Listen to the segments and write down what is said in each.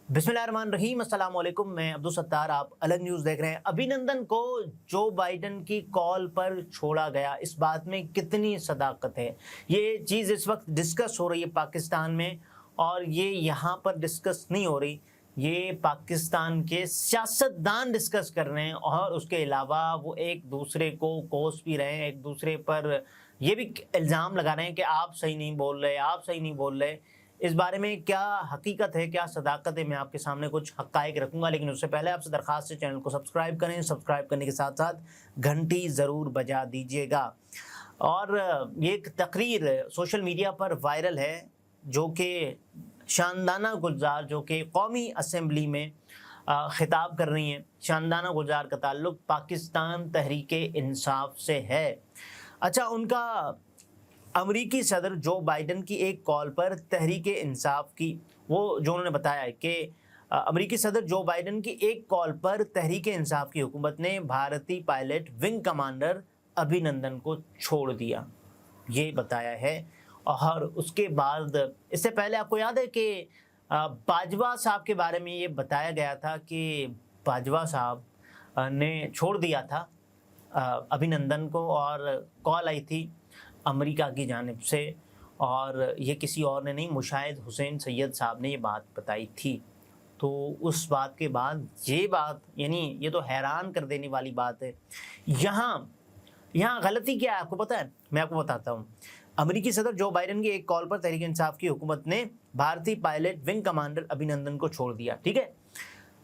बिस्मिल्लाहिर्रहमानिर्रहीम, अस्सलाम वालेकुम। मैं अब्दुल सत्तार, आप अलग न्यूज़ देख रहे हैं। अभिनंदन को जो बाइडन की कॉल पर छोड़ा गया, इस बात में कितनी सदाकत है, ये चीज़ इस वक्त डिस्कस हो रही है पाकिस्तान में। और ये यहाँ पर डिस्कस नहीं हो रही, ये पाकिस्तान के सियासतदान डिस्कस कर रहे हैं। और उसके अलावा वो एक दूसरे को कोस भी रहे हैं, एक दूसरे पर ये भी इल्ज़ाम लगा रहे हैं कि आप सही नहीं बोल रहे, आप सही नहीं बोल रहे। इस बारे में क्या हकीकत है, क्या सदाकत है, मैं आपके सामने कुछ हक़ाइक़ रखूंगा। लेकिन उससे पहले आपसे दरख्वास्त है, चैनल को सब्सक्राइब करें, सब्सक्राइब करने के साथ साथ घंटी ज़रूर बजा दीजिएगा। और ये एक तकरीर सोशल मीडिया पर वायरल है जो कि शानदाना गुलजार, जो कि कौमी असम्बली में ख़िताब कर रही हैं। शानदाना गुलजार का ताल्लुक़ पाकिस्तान तहरीके इंसाफ से है। अच्छा, उनका अमरीकी सदर जो बाइडन की एक कॉल पर तहरीके इंसाफ की, वो जो उन्होंने बताया है कि अमरीकी सदर जो बाइडन की एक कॉल पर तहरीके इंसाफ की हुकूमत ने भारतीय पायलट विंग कमांडर अभिनंदन को छोड़ दिया, ये बताया है। और उसके बाद, इससे पहले आपको याद है कि बाजवा साहब के बारे में ये बताया गया था कि बाजवा साहब ने छोड़ दिया था अभिनंदन को, और कॉल आई थी अमेरिका की जानिब से, और ये किसी और ने नहीं, मुशाहिद हुसैन सैयद साहब ने ये बात बताई थी। तो उस बात के बाद ये बात, यानी ये तो हैरान कर देने वाली बात है। यहाँ गलती क्या है आपको पता है? मैं आपको बताता हूँ। अमेरिकी सदर जो बाइडन की एक कॉल पर तहरीक इंसाफ की हुकूमत ने भारतीय पायलट विंग कमांडर अभिनंदन को छोड़ दिया, ठीक है।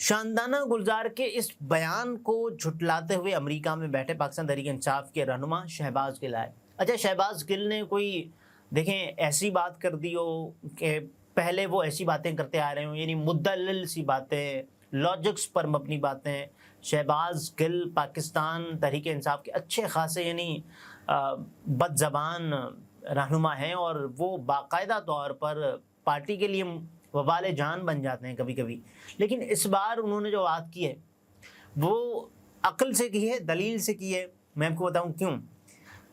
शानदाना गुलजार के इस बयान को झुटलाते हुए अमेरिका में बैठे पाकिस्तान तहरीक इंसाफ के रहनुमा शहबाज गिल आए। अच्छा, शहबाज गिल ने कोई, देखें, ऐसी बात कर दी हो कि पहले वो ऐसी बातें करते आ रहे हो, यानी मुद्दलल सी बातें, लॉजिक्स पर मबनी बातें। शहबाज गिल पाकिस्तान तहरीक इंसाफ के अच्छे खासे, यानी बदज़बान रहनुमा हैं, और वो बाकायदा तौर पर पार्टी के लिए वबाल जान बन जाते हैं कभी कभी। लेकिन इस बार उन्होंने जो बात की है वो अक्ल से की है, दलील से की है। मैं आपको बताऊं क्यों।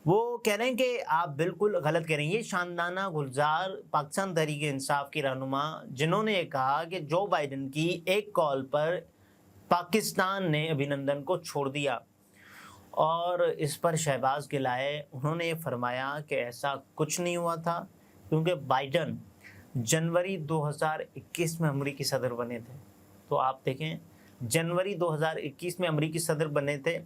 वो कह रहे हैं कि आप बिल्कुल गलत कह रहे हैं। ये शानदाना गुलजार पाकिस्तान तहरीक इंसाफ की रहनुमा, जिन्होंने कहा कि जो बाइडन की एक कॉल पर पाकिस्तान ने अभिनंदन को छोड़ दिया, और इस पर शहबाज गिल आए। उन्होंने फरमाया कि ऐसा कुछ नहीं हुआ था, क्योंकि बाइडन जनवरी 2021 में अमरीकी सदर बने थे। तो आप देखें, जनवरी 2021 में अमरीकी सदर बने थे,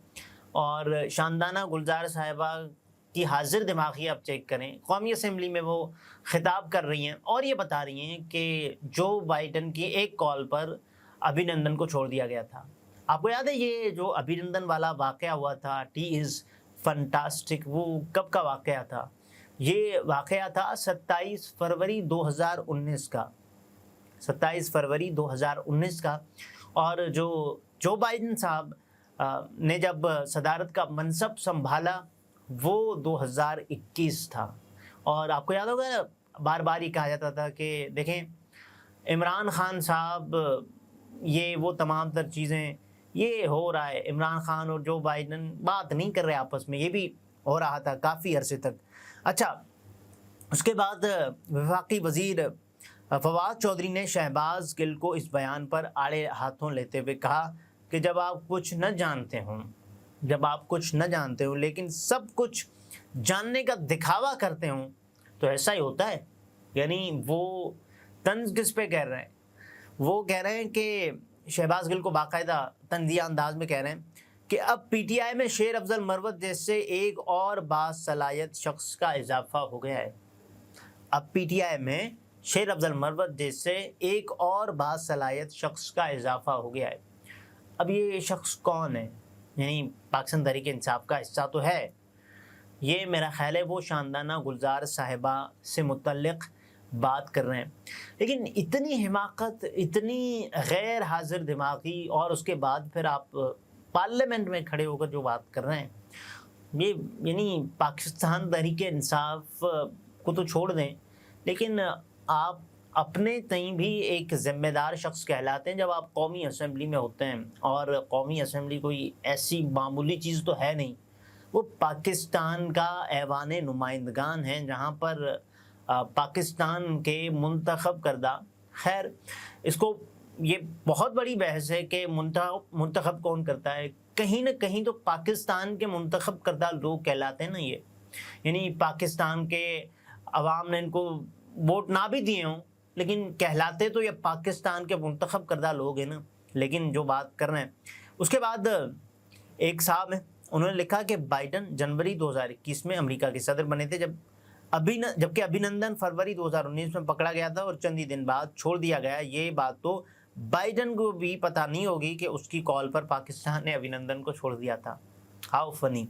और शानदाना गुलजार साहिबा की हाजिर दिमागी आप चेक करें, कौमी असम्बली में वो खिताब कर रही हैं और ये बता रही हैं कि जो बाइडन की एक कॉल पर अभिनंदन को छोड़ दिया गया था। आपको याद है ये जो अभिनंदन वाला वाक़या हुआ था, टी इज़ फंटास्टिक, वो कब का वाक़या था? ये वाक़या था 27 फरवरी 2019 का, 27 फरवरी 2019 का। और जो बाइडन साहब ने जब सदारत का मनसब संभाला वो 2021 था। और आपको याद होगा, बार बार ही कहा जाता था कि देखें, इमरान खान साहब, ये वो तमाम तर चीज़ें, ये हो रहा है। इमरान खान और जो बाइडन बात नहीं कर रहे आपस में, ये भी हो रहा था काफ़ी अरसे तक। अच्छा, उसके बाद वफाकी वज़ीर फवाद चौधरी ने शहबाज गिल को इस बयान पर आड़े हाथों लेते हुए कहा कि जब आप कुछ न जानते हो लेकिन सब कुछ जानने का दिखावा करते हो तो ऐसा ही होता है। यानी वो तंज किस पे कह रहे हैं? वो कह रहे हैं कि शहबाज गिल को बाकायदा तंजिया अंदाज में कह रहे हैं कि अब पीटीआई में शेर अफजल मरवत जैसे एक और बासलाहियत शख्स का इजाफा हो गया है। अब पीटीआई में शेर अफजल मरवत जैसे एक और बासलाहियत शख्स का इजाफा हो गया है। अब ये शख्स कौन है? यानी पाकिस्तान तहरीक इंसाफ का हिस्सा तो है। ये मेरा ख्याल है वो शानदाना गुलजार साहिबा से मुतल्लिक़ बात कर रहे हैं। लेकिन इतनी हिमाकत, इतनी गैर हाजिर दिमागी, और उसके बाद फिर आप पार्लियामेंट में खड़े होकर जो बात कर रहे हैं, ये यानी पाकिस्तान तहरीक इंसाफ को तो छोड़ दें, लेकिन आप अपने तई भी एक ज़िम्मेदार शख्स कहलाते हैं जब आप कौमी असम्बली में होते हैं। और कौमी असम्बली कोई ऐसी मामूली चीज़ तो है नहीं, वो पाकिस्तान का ऐवान नुमाइंदगान है, जहाँ पर पाकिस्तान के मुंतखब करदा, खैर इसको یہ بہت بڑی بحث ہے کہ منتخب کون کرتا ہے. کہیں نہ کہیں تو پاکستان کے منتخب کردہ لوگ کہلاتے ہیں نا یہ, یعنی پاکستان کے عوام نے ان کو ووٹ نہ بھی دیے ہوں لیکن کہلاتے تو یہ پاکستان کے منتخب کردہ لوگ ہیں نا. لیکن جو بات کر رہے ہیں اس کے بعد ایک صاحب ہیں, انہوں نے لکھا کہ بائیڈن جنوری 2021 میں امریکہ کے صدر بنے تھے, جبکہ ابھینندن فروری 2019 میں پکڑا گیا تھا اور چند ہی دن بعد چھوڑ دیا گیا. یہ بات تو بائیڈن کو بھی پتہ نہیں ہوگی کہ اس کی کال پر پاکستان نے ابھینندن کو چھوڑ دیا تھا. ہاؤ فنی.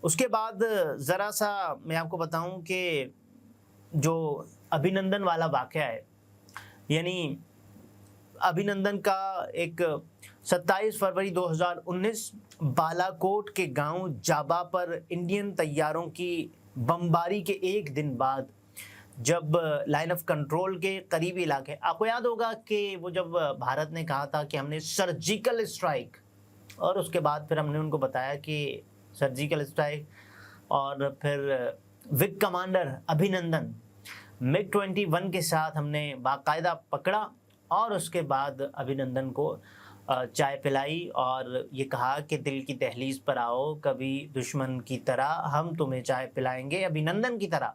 اس کے بعد ذرا سا میں آپ کو بتاؤں کہ جو ابھینندن والا واقعہ ہے, یعنی ابھینندن کا ایک 27 فروری 2019 بالا کوٹ کے گاؤں جابا پر انڈین طیاروں کی بمباری کے ایک دن بعد جب لائن آف کنٹرول کے قریبی علاقے, آپ کو یاد ہوگا کہ وہ جب بھارت نے کہا تھا کہ ہم نے سرجیکل اسٹرائک, اور اس کے بعد پھر ہم نے ان کو بتایا کہ سرجیکل اسٹرائک, اور پھر وگ کمانڈر ابھینندن MiG 21 کے ساتھ ہم نے باقاعدہ پکڑا اور اس کے بعد ابھینندن کو چائے پلائی اور یہ کہا کہ دل کی دہلیز پر آؤ کبھی دشمن کی طرح, ہم تمہیں چائے پلائیں گے ابھینندن کی طرح.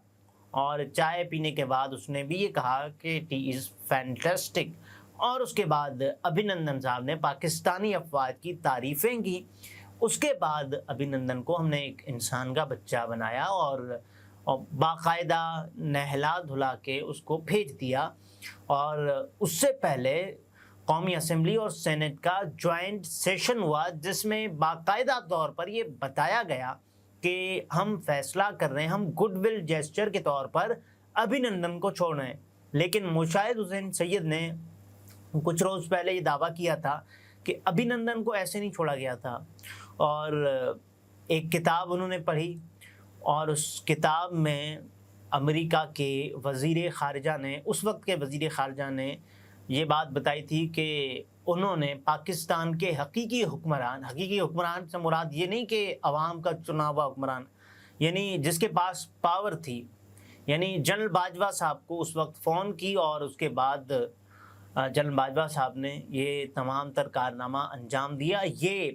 اور چائے پینے کے بعد اس نے بھی یہ کہا کہ ٹی از فینٹسٹک, اور اس کے بعد ابھینندن صاحب نے پاکستانی افواج کی تعریفیں کی. اس کے بعد ابھینندن کو ہم نے ایک انسان کا بچہ بنایا اور باقاعدہ نہلا دھلا کے اس کو بھیج دیا. اور اس سے پہلے قومی اسمبلی اور سینٹ کا جوائنٹ سیشن ہوا جس میں باقاعدہ طور پر یہ بتایا گیا کہ ہم فیصلہ کر رہے ہیں, ہم گڈ ول جیسچر کے طور پر ابھینندن کو چھوڑ رہے ہیں. لیکن مشاہد حسین سید نے کچھ روز پہلے یہ دعویٰ کیا تھا کہ ابھینندن کو ایسے نہیں چھوڑا گیا تھا, اور ایک کتاب انہوں نے پڑھی اور اس کتاب میں امریکہ کے وزیر خارجہ نے, اس وقت کے وزیر خارجہ نے یہ بات بتائی تھی کہ انہوں نے پاکستان کے حقیقی حکمران سے مراد یہ نہیں کہ عوام کا چنا ہوا حکمران, یعنی جس کے پاس پاور تھی, یعنی جنرل باجوہ صاحب کو اس وقت فون کی اور اس کے بعد جنرل باجوہ صاحب نے یہ تمام تر کارنامہ انجام دیا. یہ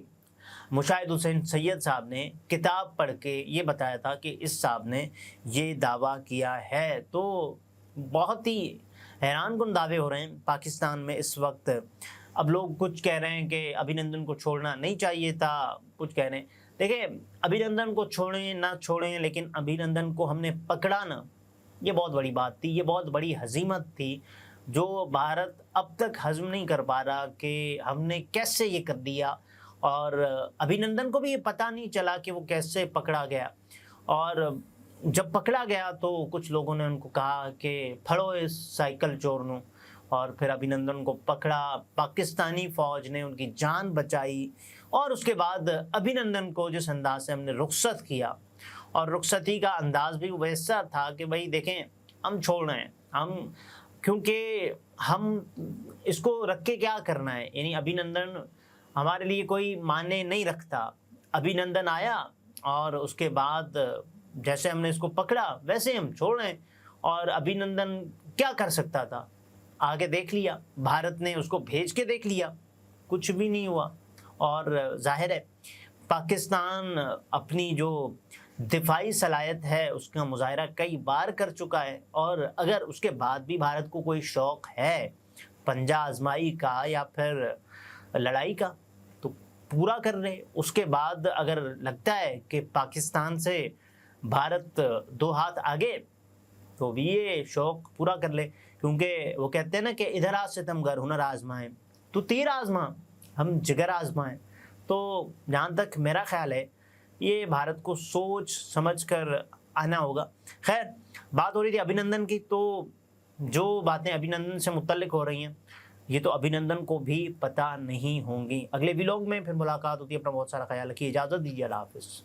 مشاہد حسین سید صاحب نے کتاب پڑھ کے یہ بتایا تھا کہ اس صاحب نے یہ دعویٰ کیا ہے. تو بہت ہی حیران کن دعوے ہو رہے ہیں پاکستان میں اس وقت. اب لوگ کچھ کہہ رہے ہیں کہ ابھینندن کو چھوڑنا نہیں چاہیے تھا, کچھ کہہ رہے ہیں. دیکھیں, ابھینندن کو چھوڑیں نہ چھوڑیں, لیکن ابھینندن کو ہم نے پکڑا نا, یہ بہت بڑی بات تھی, یہ بہت بڑی ہزیمت تھی جو بھارت اب تک ہضم نہیں کر پا رہا کہ ہم نے کیسے یہ کر دیا. اور ابھینندن کو بھی یہ پتہ نہیں چلا کہ وہ کیسے پکڑا گیا, اور جب پکڑا گیا تو کچھ لوگوں نے ان کو کہا کہ پھڑو اس سائیکل چور نو, اور پھر ابھینندن کو پکڑا. پاکستانی فوج نے ان کی جان بچائی, اور اس کے بعد ابھینندن کو جس انداز سے ہم نے رخصت کیا, اور رخصتی کا انداز بھی ویسا تھا کہ بھائی دیکھیں ہم چھوڑ رہے ہیں, ہم کیونکہ ہم اس کو رکھ کے کیا کرنا ہے, یعنی ابھینندن ہمارے لیے کوئی معنی نہیں رکھتا. ابھینندن آیا اور اس کے بعد جیسے ہم نے اس کو پکڑا ویسے ہم چھوڑ رہے ہیں, اور ابھینندن کیا کر سکتا تھا, آگے دیکھ لیا, بھارت نے اس کو بھیج کے دیکھ لیا, کچھ بھی نہیں ہوا. اور ظاہر ہے پاکستان اپنی جو دفاعی صلاحیت ہے اس کا مظاہرہ کئی بار کر چکا ہے, اور اگر اس کے بعد بھی بھارت کو کوئی شوق ہے پنجہ آزمائی کا یا پھر لڑائی کا تو پورا کر رہے. اس کے بعد اگر لگتا ہے کہ پاکستان سے بھارت دو ہاتھ آگے تو بھی یہ شوق پورا کر لے, کیونکہ وہ کہتے ہیں نا کہ ادھر آ ستمگر ہنر آزمائیں, تو تیر آزماں ہم جگر آزمائیں. تو جہاں تک میرا خیال ہے یہ بھارت کو سوچ سمجھ کر آنا ہوگا. خیر, بات ہو رہی تھی ابھینندن کی, تو جو باتیں ابھینندن سے متعلق ہو رہی ہیں یہ تو ابھینندن کو بھی پتہ نہیں ہوں گی. اگلے ولاگ میں پھر ملاقات ہوتی ہے. اپنا بہت سارا خیال رکھیے, اجازت دیجیے, اللہ حافظ.